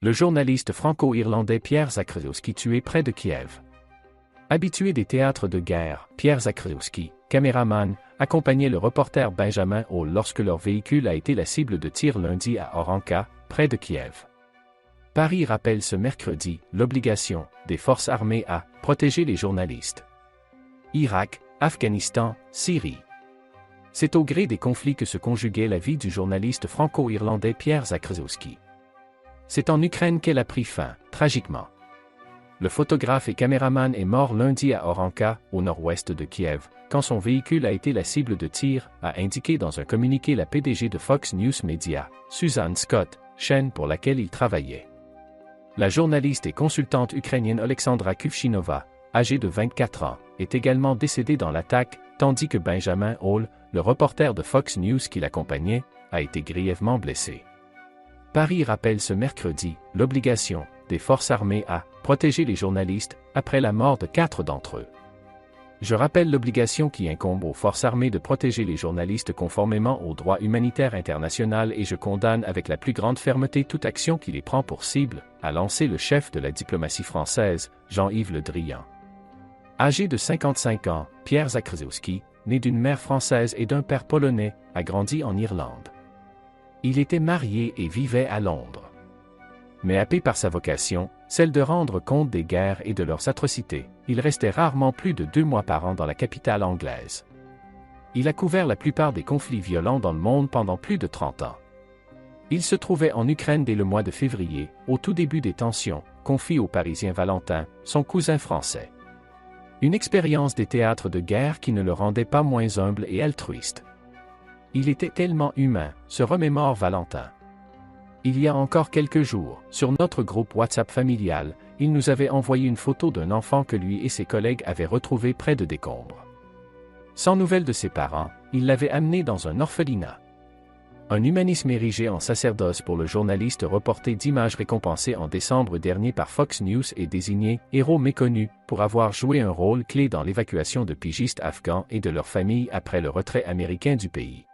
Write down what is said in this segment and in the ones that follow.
Le journaliste franco-irlandais Pierre Zakrzewski tué près de Kiev. Habitué des théâtres de guerre, Pierre Zakrzewski, caméraman, accompagnait le reporter Benjamin Hall lorsque leur véhicule a été la cible de tirs lundi à Orenka, près de Kiev. Paris rappelle ce mercredi l'obligation des forces armées à protéger les journalistes. Irak, Afghanistan, Syrie. C'est au gré des conflits que se conjuguait la vie du journaliste franco-irlandais Pierre Zakrzewski. C'est en Ukraine qu'elle a pris fin, tragiquement. Le photographe et caméraman est mort lundi à Orenka, au nord-ouest de Kiev, quand son véhicule a été la cible de tirs, a indiqué dans un communiqué la PDG de Fox News Media, Susan Scott, chaîne pour laquelle il travaillait. La journaliste et consultante ukrainienne Alexandra Kuvshinova, âgée de 24 ans, est également décédée dans l'attaque, tandis que Benjamin Hall, le reporter de Fox News qui l'accompagnait, a été grièvement blessé. Paris rappelle ce mercredi l'obligation des forces armées à protéger les journalistes après la mort de 4 d'entre eux. Je rappelle l'obligation qui incombe aux forces armées de protéger les journalistes conformément au droit humanitaire international et je condamne avec la plus grande fermeté toute action qui les prend pour cible, a lancé le chef de la diplomatie française, Jean-Yves Le Drian. Âgé de 55 ans, Pierre Zakrzewski, né d'une mère française et d'un père polonais, a grandi en Irlande. Il était marié et vivait à Londres. Mais happé par sa vocation, celle de rendre compte des guerres et de leurs atrocités, il restait rarement plus de 2 mois par an dans la capitale anglaise. Il a couvert la plupart des conflits violents dans le monde pendant plus de 30 ans. Il se trouvait en Ukraine dès le mois de février, au tout début des tensions, confie au Parisien Valentin, son cousin français. Une expérience des théâtres de guerre qui ne le rendait pas moins humble et altruiste. Il était tellement humain, se remémore Valentin. Il y a encore quelques jours, sur notre groupe WhatsApp familial, il nous avait envoyé une photo d'un enfant que lui et ses collègues avaient retrouvé près de décombres. Sans nouvelles de ses parents, il l'avait amené dans un orphelinat. Un humanisme érigé en sacerdoce pour le journaliste reporté d'images récompensé en décembre dernier par Fox News et désigné « héros méconnu » pour avoir joué un rôle clé dans l'évacuation de pigistes afghans et de leurs familles après le retrait américain du pays.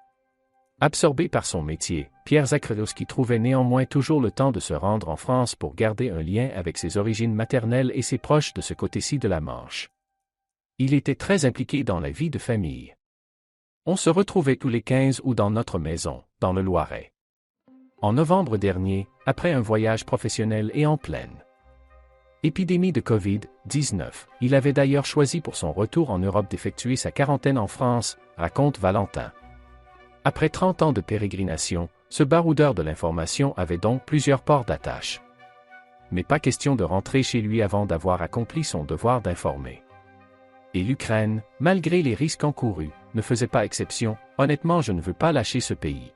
Absorbé par son métier, Pierre Zakrzewski trouvait néanmoins toujours le temps de se rendre en France pour garder un lien avec ses origines maternelles et ses proches de ce côté-ci de la Manche. Il était très impliqué dans la vie de famille. On se retrouvait tous les 15 août dans notre maison, dans le Loiret. En novembre dernier, après un voyage professionnel et en pleine épidémie de Covid-19, il avait d'ailleurs choisi pour son retour en Europe d'effectuer sa quarantaine en France, raconte Valentin. Après 30 ans de pérégrination, ce baroudeur de l'information avait donc plusieurs ports d'attache. Mais pas question de rentrer chez lui avant d'avoir accompli son devoir d'informer. Et l'Ukraine, malgré les risques encourus, ne faisait pas exception. Honnêtement, je ne veux pas lâcher ce pays.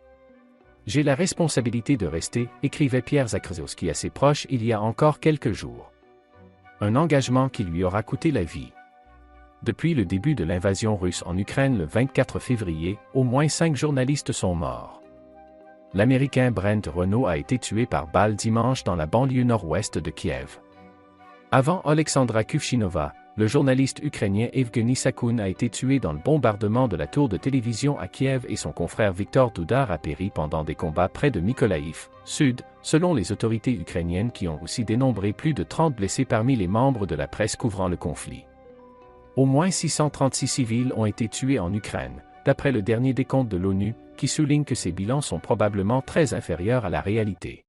J'ai la responsabilité de rester, écrivait Pierre Zakrzewski à ses proches il y a encore quelques jours. Un engagement qui lui aura coûté la vie. Depuis le début de l'invasion russe en Ukraine le 24 février, au moins 5 journalistes sont morts. L'Américain Brent Renaud a été tué par balle dimanche dans la banlieue nord-ouest de Kiev. Avant Alexandra Kuvshinova, le journaliste ukrainien Evgeny Sakoun a été tué dans le bombardement de la tour de télévision à Kiev et son confrère Viktor Doudar a péri pendant des combats près de Mykolaïv, sud, selon les autorités ukrainiennes qui ont aussi dénombré plus de 30 blessés parmi les membres de la presse couvrant le conflit. Au moins 636 civils ont été tués en Ukraine, d'après le dernier décompte de l'ONU, qui souligne que ces bilans sont probablement très inférieurs à la réalité.